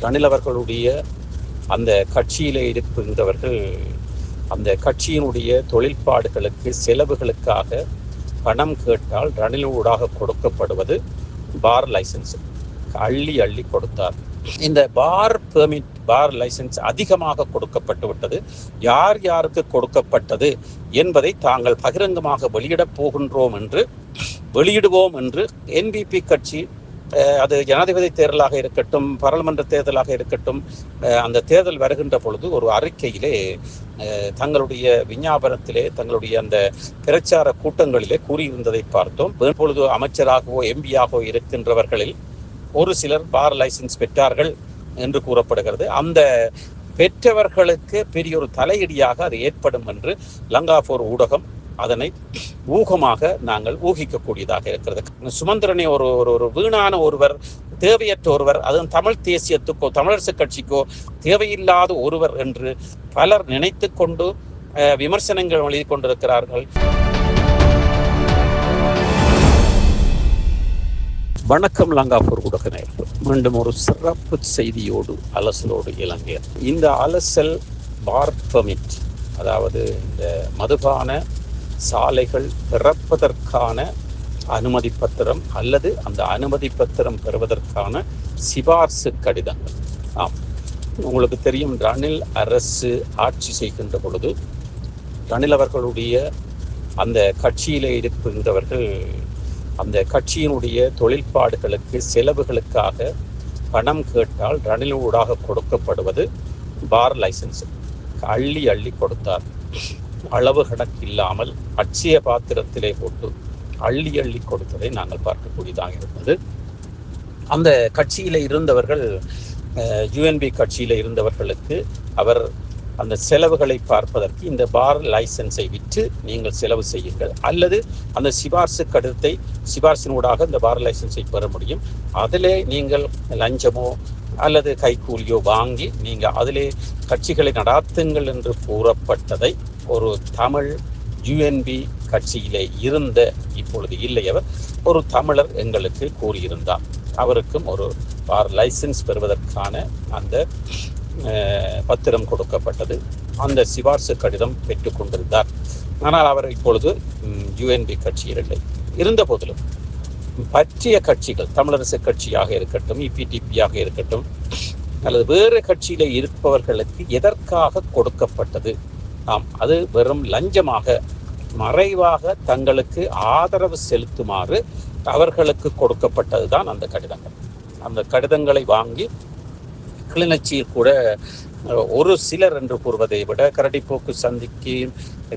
ரணில் அவர்களுடைய அந்த கட்சியிலே இருக்கின்றவர்கள் அந்த கட்சியினுடைய தொழில்பாடுகளுக்கு செலவுகளுக்காக பணம் கேட்டால் ரணிலூடாக கொடுக்கப்படுவது பார் லைசன்ஸ். அள்ளி அள்ளி கொடுத்தார். இந்த பார் லைசன்ஸ் அதிகமாக கொடுக்கப்பட்டு விட்டது. யார் யாருக்கு கொடுக்கப்பட்டது என்பதை தாங்கள் பகிரங்கமாக வெளியிடுவோம் என்று என்பிபி கட்சி, அது ஜனாதிபதி தேர்தலாக இருக்கட்டும், பாராளுமன்ற தேர்தலாக இருக்கட்டும், அந்த தேர்தல் வருகின்ற பொழுது ஒரு அறிக்கையிலே தங்களுடைய விஞ்ஞாபனத்திலே தங்களுடைய அந்த பிரச்சார கூட்டங்களிலே கூறியிருந்ததை பார்த்தோம். இப்பொழுது அமைச்சராகவோ எம்பியாகவோ இருக்கின்றவர்களில் ஒரு சிலர் பார் லைசன்ஸ் பெற்றார்கள் என்று கூறப்படுகிறது. அந்த பெற்றவர்களுக்கு பெரிய ஒரு தலையடியாக அது ஏற்படும் என்று லங்காபோர் ஊடகம் அதனை ஊகமாக நாங்கள் ஊகிக்கக்கூடியதாக இருக்கிறது. சுமந்திரனை ஒரு வீணான ஒருவர், தேவையற்ற ஒருவர், அதுவும் தமிழ் தேசியத்துக்கோ தமிழரசு கட்சிக்கோ தேவையில்லாத ஒருவர் என்று பலர் நினைத்து கொண்டு விமர்சனங்கள் எழுதி கொண்டிருக்கிறார்கள். வணக்கம் லங்காபோர் ஊடக நேயர்களே, மீண்டும் ஒரு சிறப்பு செய்தியோடு அலசலோடு இலங்கையர். இந்த அலசல் பார் பெர்மிட், அதாவது இந்த மதுபான சாலைகள் பிறப்பதற்கான அனுமதி பத்திரம் அல்லது அந்த அனுமதி பத்திரம் பெறுவதற்கான சிபார்சு கடிதங்கள். உங்களுக்கு தெரியும், ரணில் அரசு ஆட்சி செய்கின்ற பொழுது ரணில் அவர்களுடைய அந்த கட்சியிலே இருக்கின்றவர்கள் அந்த கட்சியினுடைய தொழில்பாடுகளுக்கு செலவுகளுக்காக பணம் கேட்டால் ரணிலூடாக கொடுக்கப்படுவது பார் லைசன்ஸ். அள்ளி அள்ளி கொடுத்தார். அளவு கணக்கு இல்லாமல் அட்சய பாத்திரத்திலே போட்டு அள்ளி அள்ளி கொடுத்ததை நாங்கள் பார்க்கக்கூடியதாக இருந்தது. அந்த கட்சியில் இருந்தவர்கள், யுஎன்பி கட்சியில் இருந்தவர்களுக்கு அவர் அந்த செலவுகளை பார்ப்பதற்கு இந்த பார் லைசன்ஸை விற்று நீங்கள் செலவு செய்யுங்கள், அல்லது அந்த சிபார்சு கடிதத்தை சிபார்சினூடாக இந்த பார் லைசன்ஸை பெற முடியும், அதிலே நீங்கள் லஞ்சமோ அல்லது கைக்கூலியோ வாங்கி நீங்கள் அதிலே கட்சிகளை நடாத்துங்கள் என்று கூறப்பட்டதை ஒரு தமிழ் யுஎன்பி கட்சியிலே இருந்த, இப்பொழுது இல்லை அவர், ஒரு தமிழர் எங்களுக்கு கூறியிருந்தார். அவருக்கும் ஒரு பார் லைசன்ஸ் பெறுவதற்கான அந்த பத்திரம் கொடுக்கப்பட்டது. அந்த சிபார்சு கடிதம் பெற்றுக்கொண்டிருந்தார். ஆனால் அவர் இப்பொழுது யுஎன்பி கட்சியில் இல்லை. இருந்த போதிலும் பற்றிய கட்சிகள், தமிழரசு கட்சியாக இருக்கட்டும், இபிடிபியாக இருக்கட்டும், அல்லது வேறு கட்சியிலே இருப்பவர்களுக்கு எதற்காக கொடுக்கப்பட்டது? அது வெறும் லஞ்சமாக, மறைவாக தங்களுக்கு ஆதரவு செலுத்துமாறு அவர்களுக்கு கொடுக்கப்பட்டதுதான் அந்த கடிதங்கள். அந்த கடிதங்களை வாங்கி கிளிநொச்சியில் கூட ஒரு சிலர் என்று கூறுவதை விட கரடிப்போக்கு சந்திக்கு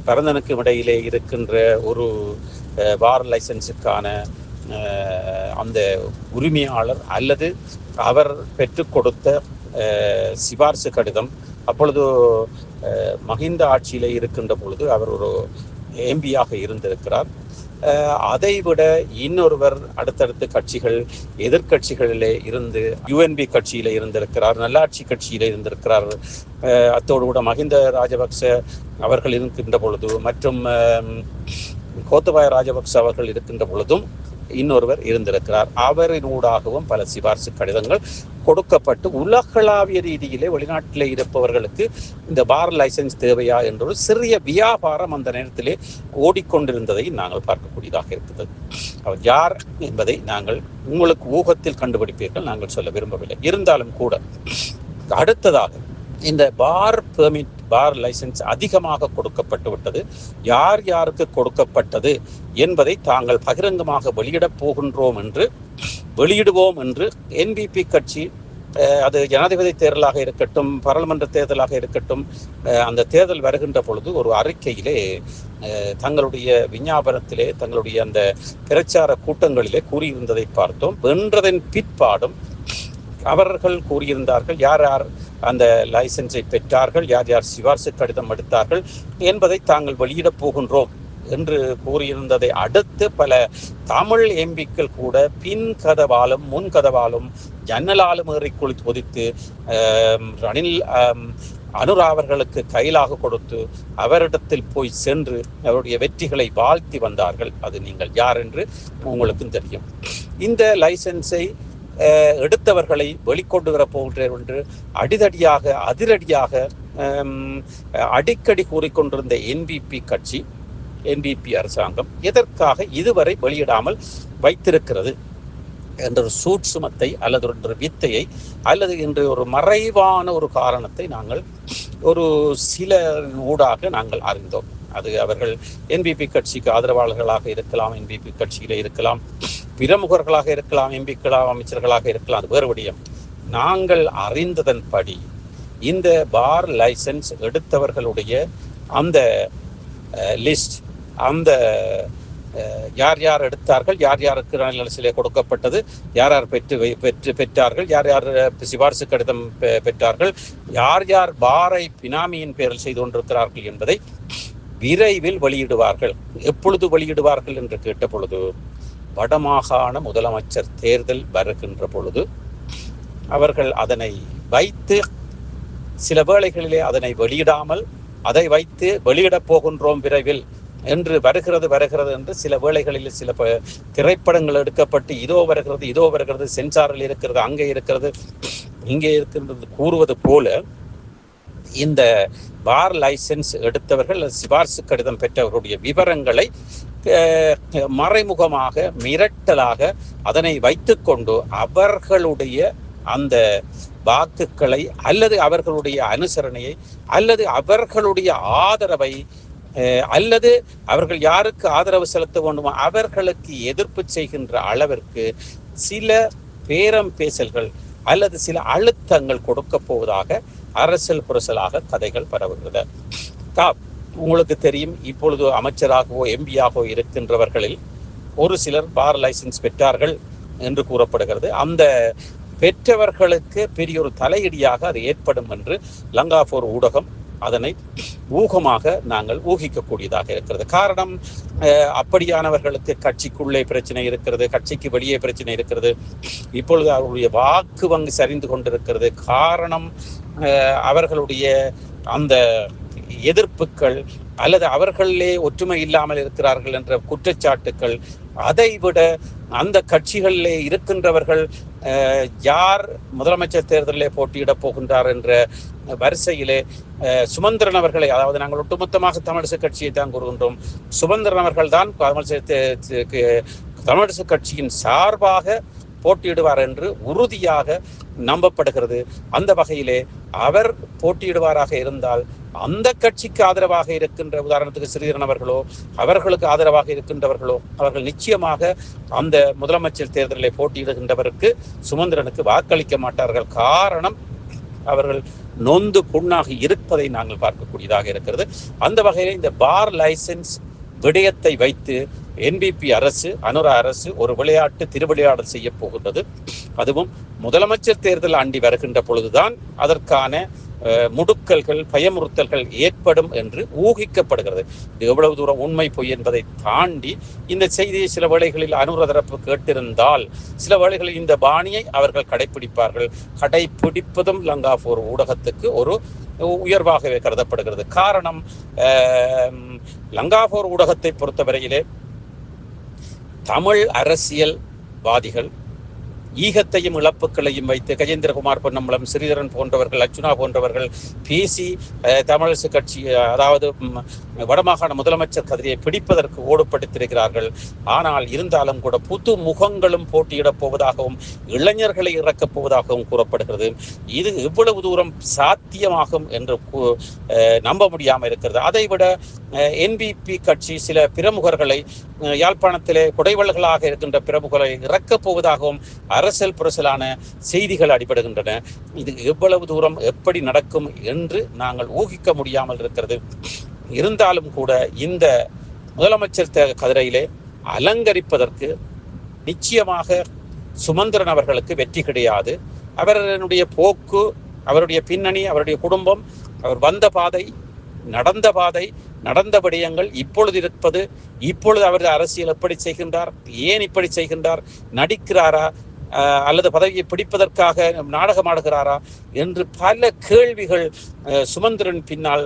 பரந்தனுக்கும் இடையிலே இருக்கின்ற ஒரு பார் லைசன்ஸுக்கான அந்த உரிமையாளர் அல்லது அவர் பெற்றுக் கொடுத்த சிபார்சு கடிதம், அப்பொழுது மஹிந்த ஆட்சியில் இருக்கின்ற பொழுது அவர் ஒரு எம்பியாக இருந்திருக்கிறார். அதைவிட இன்னொருவர் அடுத்தடுத்த கட்சிகள், எதிர்கட்சிகளிலே இருந்து யுஎன்பி கட்சியில் இருந்திருக்கிறார், நல்லாட்சி கட்சியில் இருந்திருக்கிறார். அத்தோடு கூட மஹிந்த ராஜபக்ச அவர்கள் இருக்கின்ற பொழுது மற்றும் கோத்தபாய ராஜபக்ச அவர்கள் இருக்கின்ற பொழுதும் இன்னொருவர் இருந்திருக்கிறார். அவரினூடாகவும் பல சிபார்சு கடிதங்கள் கொடுக்கப்பட்டு உலகளாவிய ரீதியிலே வெளிநாட்டிலே இருப்பவர்களுக்கு இந்த பார் லைசன்ஸ் தேவையா என்ற ஒரு சிறிய வியாபாரம் அந்த நேரத்திலே ஓடிக்கொண்டிருந்ததை நாங்கள் பார்க்கக்கூடியதாக இருக்கிறது. அவர் யார் என்பதை நாங்கள் உங்களுக்கு ஊகத்தில் கண்டுபிடிப்பீர்கள், நாங்கள் சொல்ல விரும்பவில்லை. இருந்தாலும் கூட அடுத்ததாக இந்த பார் லைசன்ஸ் அதிகமாக கொடுக்கப்பட்டு விட்டது. யார் யாருக்கு கொடுக்கப்பட்டது என்பதை தாங்கள் பகிரங்கமாக வெளியிடுவோம் என்று என்பிபி கட்சி, அது ஜனாதிபதி தேர்தலாக இருக்கட்டும், பாராளுமன்ற தேர்தலாக இருக்கட்டும், அந்த தேர்தல் வருகின்ற பொழுது ஒரு அறிக்கையிலே தங்களுடைய விஞ்ஞாபனத்திலே தங்களுடைய அந்த பிரச்சார கூட்டங்களிலே கூறியிருந்ததை பார்த்தோம். வென்றதன் பிற்பாடும் அவர்கள் கூறியிருந்தார்கள் யார் யார் அந்த லைசன்ஸை பெற்றார்கள், யார் யார் சிபார்சு கடிதம் எடுத்தார்கள் என்பதை தாங்கள் வெளியிடப் போகின்றோம் என்று கூறியிருந்ததை அடுத்து பல தமிழ் எம்பிக்கள் கூட பின் கதவாலும் முன் கதவாலும் ஜன்னலாலும் ஏறி குதித்து ரணில் அனுராவர்களுக்கு கையிலாக கொடுத்து அவரிடத்தில் போய் சென்று அவருடைய வெற்றிகளை வாழ்த்தி வந்தார்கள். அது நீங்கள் யார் என்று உங்களுக்கும் தெரியும். இந்த லைசன்ஸை எடுத்தவர்களை வெளிக்கொண்டு வரப்போகிறேன் என்று அதிரடியாக அடிக்கடி கூறிக்கொண்டிருந்த என்பிபி அரசாங்கம் எதற்காக இதுவரை வெளியிடாமல் வைத்திருக்கிறது என்ற ஒரு சூட்சுமத்தை அல்லது ஒரு வித்தையை அல்லது என்று ஒரு மறைவான ஒரு காரணத்தை நாங்கள் ஒரு சில ஊடாக நாங்கள் அறிந்தோம். அது அவர்கள் என்பிபி கட்சிக்கு ஆதரவாளர்களாக இருக்கலாம், என்பிபி கட்சியிலே இருக்கலாம், பிரமுகர்களாக இருக்கலாம், எம்பிக்களாக அமைச்சர்களாக இருக்கலாம், அது வேறு விடயம். நாங்கள் அறிந்ததன்படி இந்த பார் லைசன்ஸ் எடுத்தவர்களுடைய அந்த லிஸ்ட், அந்த யார் யார் எடுத்தார்கள், யார் யாருக்கு நலசிலே கொடுக்கப்பட்டது, யார் யார் பெற்றார்கள், யார் யார் சிபாரிசு கடிதம் பெற்றார்கள், யார் யார் பாரை பினாமியின் பேரில் செய்து கொண்டிருக்கிறார்கள் என்பதை விரைவில் வெளியிடுவார்கள். எப்பொழுது வெளியிடுவார்கள் என்று கேட்ட பொழுது, வடமாகாண முதலமைச்சர் தேர்தல் வருகின்ற பொழுது அவர்கள் அதனை வைத்து, சில வேளைகளிலே அதனை வெளியிடாமல் அதை வைத்து வெளியிடப் போகின்றோம் விரைவில் என்று வருகிறது என்று சில வேளைகளில் சில திரைப்படங்கள் எடுக்கப்பட்டு இதோ வருகிறது, சென்சாரில் இருக்கிறது, அங்கே இருக்கிறது, இங்கே இருக்கிறது கூறுவது போல இந்த பார் லைசன்ஸ் எடுத்தவர்கள் சிபாரிசு கடிதம் பெற்றவர்களுடைய விவரங்களை மறைமுகமாக மிரட்டலாக அதனை வைத்துக்கொண்டு அவர்களுடைய அந்த வாக்குகளை அல்லது அவர்களுடைய அனுசரணையை அல்லது அவர்களுடைய ஆதரவை அல்லது அவர்கள் யாருக்கு ஆதரவு செலுத்த வேண்டுமோ அவர்களுக்கு எதிர்ப்பு செய்கின்ற அளவிற்கு சில பேரம் பேசல்கள் அல்லது சில அழுத்தங்கள் கொடுக்க போவதாக அரசியல் புரசலாக கதைகள் பரவுகிறது. உங்களுக்கு தெரியும், இப்பொழுது அமைச்சராகவோ எம்பியாகவோ இருக்கின்றவர்களில் ஒரு சிலர் பார் லைசன்ஸ் பெற்றார்கள் என்று கூறப்படுகிறது. அந்த பெற்றவர்களுக்கு பெரிய ஒரு தலையடியாக அது ஏற்படும் என்று லங்காபோர் ஊடகம் அதனை ஊகமாக நாங்கள் ஊகிக்கக்கூடியதாக இருக்கிறது. காரணம், அப்படியானவர்களுக்கு கட்சிக்குள்ளே பிரச்சனை இருக்கிறது, கட்சிக்கு வெளியே பிரச்சனை இருக்கிறது. இப்பொழுது அவருடைய வாக்கு வங்கி சரிந்து கொண்டிருக்கிறது. காரணம், அவர்களுடைய அந்த எதிர்ப்புகள் அல்லது அவர்களே ஒற்றுமை இல்லாமல் இருக்கிறார்கள் என்ற குற்றச்சாட்டுக்கள். அதைவிட அந்த கட்சிகளிலே இருக்கின்றவர்கள் யார் முதலமைச்சர் தேர்தலிலே போட்டியிடப் போகின்றார் என்ற வரிசையிலே சுமந்திரன் அவர்களை, அதாவது நாங்கள் ஒட்டுமொத்தமாக தமிழிசை கட்சியை தான் கூறுகின்றோம், சுமந்திரன் அவர்கள் தான் தமிழிசை கட்சியின் சார்பாக போட்டியிடுவார் என்று உறுதியாக நம்பப்படுகிறது. அந்த வகையிலே அவர் போட்டியிடுவாராக இருந்தால் அந்த கட்சிக்கு ஆதரவாக இருக்கின்ற, உதாரணத்துக்கு ஸ்ரீதரன் அவர்களோ அவர்களுக்கு ஆதரவாக இருக்கின்றவர்களோ அவர்கள் நிச்சயமாக அந்த முதலமைச்சர் தேர்தலில் போட்டியிடுகின்றவருக்கு சுமந்திரனுக்கு வாக்களிக்க மாட்டார்கள். காரணம், அவர்கள் நொந்து புண்ணாக இருப்பதை நாங்கள் பார்க்கக்கூடியதாக இருக்கிறது. அந்த வகையில் இந்த பார் லைசன்ஸ் விடயத்தை வைத்து என்பிபி அரசு, அனுரா அரசு ஒரு திருவிளையாடல் செய்ய போகின்றது. அதுவும் முதலமைச்சர் தேர்தல் அண்டி வருகின்ற பொழுதுதான் அதற்கான முடுக்கல்கள், பயமுறுத்தல்கள் ஏற்படும் என்று ஊகிக்கப்படுகிறது. இது எவ்வளவு தூரம் உண்மை பொய் என்பதை தாண்டி இந்த செய்தியை சில வேளைகளில் அனுர தரப்பு கேட்டிருந்தால் சில வேளைகளில் இந்த பாணியை அவர்கள் கடைபிடிப்பார்கள். கடைபிடிப்பதும் லங்காபோர் ஊடகத்துக்கு ஒரு உயர்வாகவே கருதப்படுகிறது. காரணம், லங்காபோர் ஊடகத்தை பொறுத்தவரையிலே தமிழ் அரசியல்வாதிகள் ஈகத்தையும் இழப்புகளையும் வைத்து கஜேந்திரகுமார் பொன்னம்பலம், ஸ்ரீதரன் போன்றவர்கள், அர்ச்சுனா போன்றவர்கள் பேசி தமிழிசை கட்சி, அதாவது வடமாகாண முதலமைச்சர் கதிரியை பிடிப்பதற்கு ஓடுபடுத்தியிருக்கிறார்கள். ஆனால் இருந்தாலும் கூட புது முகங்களும் போட்டியிடப் போவதாகவும் இளைஞர்களை இறக்கப் போவதாகவும் கூறப்படுகிறது. இது எவ்வளவு தூரம் சாத்தியமாகும் என்று நம்ப முடியாமல் இருக்கிறது. அதைவிட என்பிபி கட்சி சில பிரமுகர்களை, யாழ்ப்பாணத்திலே குடைவள்ளல்களாக இருக்கின்ற பிரமுகர்களை இறக்கப் போவதாகவும் அரசியல் புரசலான செய்திகள் அடிபடுகின்றன. இது எவ்வளவு தூரம் எப்படி நடக்கும் என்று நாங்கள் ஊகிக்க முடியாமல் இருக்கிறது. இருந்தாலும் கூட இந்த முதலமைச்சர் கதிரையிலே அலங்கரிப்பதற்கு நிச்சயமாக சுமந்திரன் அவர்களுக்கு வெற்றி கிடையாது. அவருடைய போக்கு, அவருடைய பின்னணி, அவருடைய குடும்பம், அவர் வந்த பாதை, நடந்த விடயங்கள், இப்பொழுது இருப்பது, இப்பொழுது அவர் அரசியல் எப்படி செய்கின்றார், ஏன் இப்படி செய்கின்றார், நடிக்கிறாரா, அல்லது பதவியை பிடிப்பதற்காக நாடகமாடுகிறாரா என்று பல கேள்விகள் சுமந்திரன் பின்னால்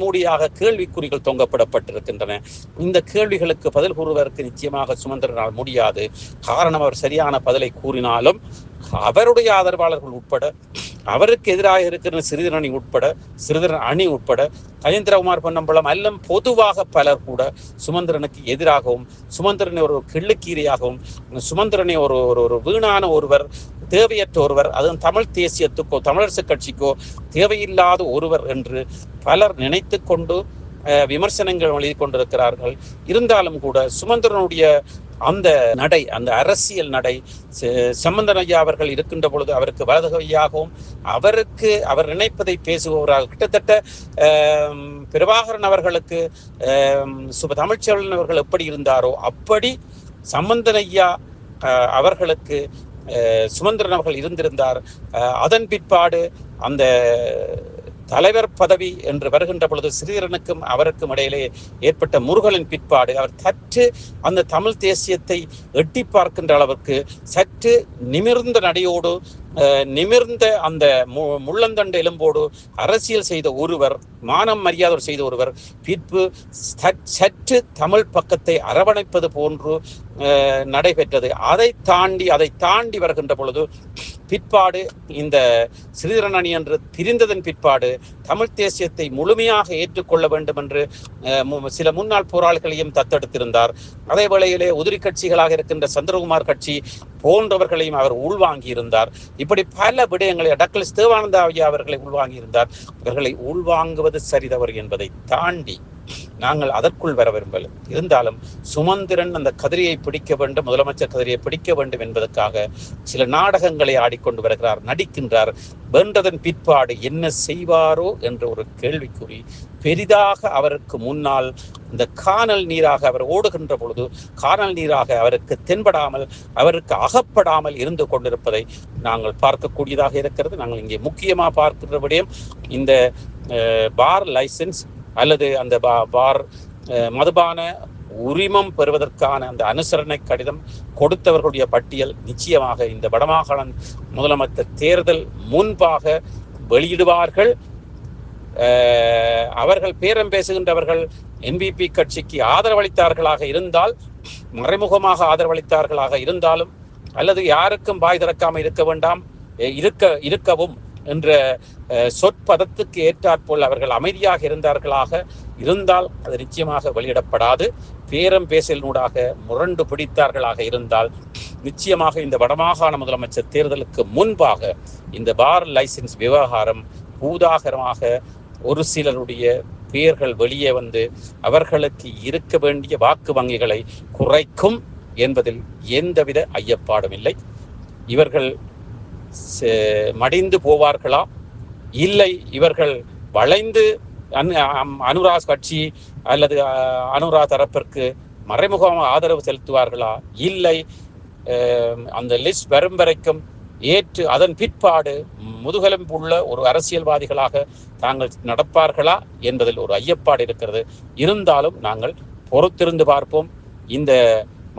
மூடியாக கேள்விக்குறிகள் தொங்கப்படப்பட்டிருக்கின்றன. இந்த கேள்விகளுக்கு பதில் கூறுவதற்கு நிச்சயமாக சுமந்திரனால் முடியாது. காரணம், அவர் சரியான பதிலை கூறினாலும் அவருடைய ஆதரவாளர்கள் உட்பட, அவருக்கு எதிராக இருக்கிற சிறிதரன் அணி உட்பட கஜேந்திரகுமார் பொன்னம்பலம் எல்லாம் பொதுவாக பலர் கூட சுமந்திரனுக்கு எதிராகவும், சுமந்திரனை ஒரு கிள்ளுக்கீரையாகவும், சுமந்திரனை ஒரு ஒரு வீணான ஒருவர், தேவையற்ற ஒருவர், அதுவும் தமிழ் தேசியத்துக்கோ தமிழரசு கட்சிக்கோ தேவையில்லாத ஒருவர் என்று பலர் நினைத்து கொண்டு விமர்சனங்கள் எழுதி கொண்டிருக்கிறார்கள். இருந்தாலும் கூட சுமந்திரனுடைய அந்த நடை, அந்த அரசியல் நடை, சம்பந்தன் ஐயா அவர்கள் இருக்கின்ற பொழுது அவருக்கு வலதுகையாகவும், அவர் நினைப்பதை பேசுபவராக, கிட்டத்தட்ட பிரபாகரன் அவர்களுக்கு தமிழ்ச்செல்வன் அவர்கள் எப்படி இருந்தாரோ அப்படி சம்பந்தன் ஐயா அவர்களுக்கு சுமந்திரன் அவர்கள் இருந்திருந்தார். அதன் பிற்பாடு அந்த தலைவர் பதவி என்று வருகின்ற பொழுது சிறிதரனுக்கும் அவருக்கும் இடையிலே ஏற்பட்ட முருகலின் பிற்பாடு அவர் சற்று அந்த தமிழ் தேசியத்தை எட்டி பார்க்கின்ற அளவிற்கு சற்று நிமிர்ந்த நடையோடு, நிமிர்ந்த அந்த முள்ளந்தண்டு எலும்போடு அரசியல் செய்த ஒருவர், மானம் மரியாதை செய்த ஒருவர் பிற்பு சற்று தமிழ் பக்கத்தை அரவணைப்பது போன்று நடைபெற்றது. அதை தாண்டி வருகின்ற பொழுது பிற்பாடு இந்த சிறிதரன் அணி என்று பிரிந்ததன் பிற்பாடு தமிழ் தேசியத்தை முழுமையாக ஏற்றுக்கொள்ள வேண்டும் என்று சில முன்னாள் போராளிகளையும் தத்தெடுத்திருந்தார். அதே வேளையிலே உதிரி கட்சிகளாக இருக்கின்ற சந்திரகுமார் கட்சி போன்றவர்களையும் அவர் உள்வாங்கி இருந்தார். இப்படி பல விடயங்களை, டக்ளஸ் தேவானந்தா ஐயா அவர்களை உள்வாங்கி இருந்தார். அவர்களை உள்வாங்குவது சரிதவறு என்பதை தாண்டி நாங்கள் அதற்குள் வர விரும்பல. இருந்தாலும் சுமந்திரன் அந்த கதிரியை பிடிக்க வேண்டும், முதலமைச்சர் கதிரியை பிடிக்க வேண்டும் என்பதற்காக சில நாடகங்களை ஆடிக்கொண்டு வருகிறார், நடிக்கின்றார். வென்றதன் பிற்பாடு என்ன செய்வாரோ என்ற ஒரு கேள்விக்குறி பெரிதாக அவருக்கு முன்னால் இந்த காணல் நீராக அவர் ஓடுகின்ற பொழுது காணல் நீராக அவருக்கு தென்படாமல், அவருக்கு அகப்படாமல் இருந்து கொண்டிருப்பதை நாங்கள் பார்க்கக்கூடியதாக இருக்கிறது. நாங்கள் இங்கே முக்கியமாக பார்க்கின்ற விடயம் இந்த பார் லைசன்ஸ் அல்லது அந்த பார் மதுபான உரிமம் பெறுவதற்கான அந்த அனுசரணை கடிதம் கொடுத்தவர்களுடைய பட்டியல் நிச்சயமாக இந்த வடமாகாண முதலமைச்சர் தேர்தல் முன்பாக வெளியிடுவார்கள். அவர்கள் பேரம் பேசுகின்றவர்கள் என்பிபி கட்சிக்கு ஆதரவளித்தார்களாக இருந்தால், மறைமுகமாக ஆதரவளித்தார்களாக இருந்தாலும், அல்லது யாருக்கும் வாய் திறக்காமல் இருக்க வேண்டாம், இருக்கவும் என்ற சொற்பதத்துக்கு ஏற்றாற்போல் அவர்கள் அமைதியாக இருந்தால் அது நிச்சயமாக வெளியிடப்படாது. பேரம் பேசலினூடாக முரண்டு பிடித்தார்களாக இருந்தால் நிச்சயமாக இந்த வடமாகாண முதலமைச்சர் தேர்தலுக்கு முன்பாக இந்த பார் லைசன்ஸ் விவகாரம் பூதாகரமாக ஒரு சிலருடைய பெயர்கள் வெளியே வந்து அவர்களுக்கு இருக்க வேண்டிய வாக்கு வங்கிகளை குறைக்கும் என்பதில் எந்தவித ஐயப்பாடும் இல்லை. இவர்கள் மடிந்து போவார்களா, இல்லை இவர்கள் வளைந்து அனுராக் கட்சி அல்லது அனுராக் தரப்பிற்கு மறைமுகமாக ஆதரவு செலுத்துவார்களா, இல்லை அந்த லிஸ்ட் வரும் வரைக்கும் ஏற்று அதன் பிற்பாடு முதுகெலும்புள்ள ஒரு அரசியல்வாதிகளாக தாங்கள் நடப்பார்களா என்பதில் ஒரு ஐயப்பாடு இருக்கிறது. இருந்தாலும் நாங்கள் பொறுத்திருந்து பார்ப்போம். இந்த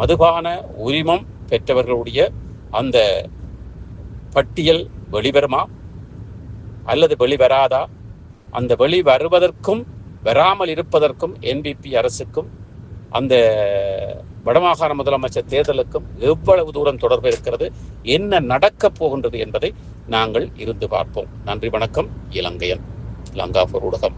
மதுபான உரிமம் பெற்றவர்களுடைய அந்த பட்டியல் வெளிவருமா அல்லது வெளிவராதா? அந்த வருவதற்கும் வராமல் இருப்பதற்கும் என்பிபி அரசுக்கும் அந்த வடமாகாண முதலமைச்சர் தேர்தலுக்கும் எவ்வளவு தூரம் தொடர்பு இருக்கிறது, என்ன நடக்கப் போகின்றது என்பதை நாங்கள் இருந்து பார்ப்போம். நன்றி, வணக்கம். இலங்கையன், லங்காபூர் ஊடகம்.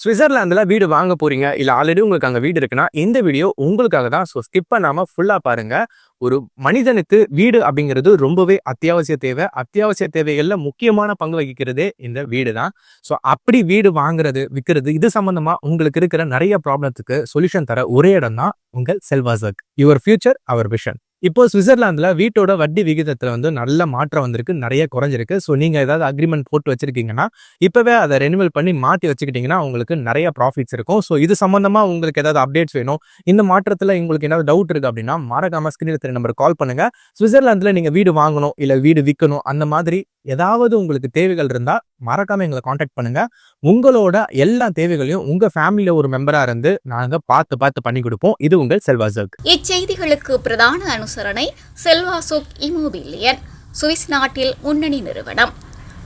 சுவிட்சர்லாந்துல வீடு வாங்க போறீங்க, இல்ல ஆல்ரெடி உங்களுக்கு அங்க வீடு இருக்குன்னா இந்த வீடியோ உங்களுக்காக தான். ஸோ ஸ்கிப் பண்ணாம ஃபுல்லா பாருங்க. ஒரு மனிதனுக்கு வீடு அப்படிங்கிறது ரொம்பவே அத்தியாவசிய தேவை. அத்தியாவசிய தேவைகள்ல முக்கியமான பங்கு வகிக்கிறதே இந்த வீடு தான். ஸோ அப்படி வீடு வாங்குறது, விற்கிறது, இது சம்பந்தமா உங்களுக்கு இருக்கிற நிறைய ப்ராப்ளத்துக்கு சொல்யூஷன் தர ஒரே இடம் தான் உங்கள் செல்வாசக். Your future our vision. இப்போ சுவிட்சர்லாந்துல வீட்டோட வட்டி விகிதத்துல வந்து நல்ல மாற்றம் வந்திருக்கு, நிறைய குறைஞ்சிருக்கு. ஸோ நீங்க ஏதாவது அக்ரிமெண்ட் போட்டு வச்சிருக்கீங்கன்னா இப்பவே அதை ரெனிவல் பண்ணி மாற்றி வச்சுக்கிட்டீங்கன்னா உங்களுக்கு நிறைய ப்ராஃபிட்ஸ் இருக்கும். ஸோ இது சம்பந்தமா உங்களுக்கு ஏதாவது அப்டேட்ஸ் வேணும், இந்த மாற்றத்துல உங்களுக்கு ஏதாவது டவுட் இருக்கு அப்படின்னா மறக்காம ஸ்கிரீன்ல தெரிய நம்பர் கால் பண்ணுங்க. சுவிட்சர்லாந்துல நீங்க வீடு வாங்கணும் இல்ல வீடு விற்கணும், அந்த மாதிரி ஏதாவது உங்களுக்கு தேவைகள் இருந்தா மறக்காம எங்களை காண்டாக்ட் பண்ணுங்க. உங்களோட எல்லா தேவைகளையும் உங்க ஃபேமிலியில ஒரு மெம்பரா இருந்து நாங்க பார்த்து பண்ணி கொடுப்போம். இது உங்கள் செல்வாசோக். இச்செய்திகளுக்கு பிரதான அனுசரணை செல்வாசோக் இமோபிலியன், சுவிஸ் நாட்டில் முன்னணி நிறுவனம்.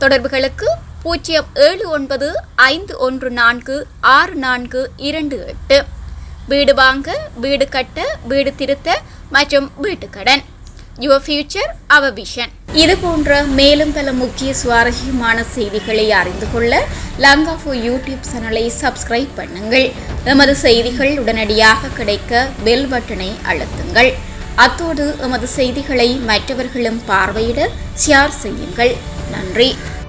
தொடர்புகளுக்கு 07951464428. வீடு வாங்க, வீடு கட்ட, வீடு திருத்த மற்றும் வீட்டுக்கடன். Your future our vision. இது போன்ற மேலும் பல முக்கிய சுவாரஸ்யமான செய்திகளை அறிந்து கொள்ள லங்காஃபோ யூடியூப் சேனலை சப்ஸ்கிரைப் பண்ணுங்கள். எமது செய்திகள் உடனடியாக கிடைக்க பெல் பட்டனை அழுத்துங்கள். அத்தோடு எமது செய்திகளை மற்றவர்களும் பார்வையிட ஷேர் செய்யுங்கள். நன்றி.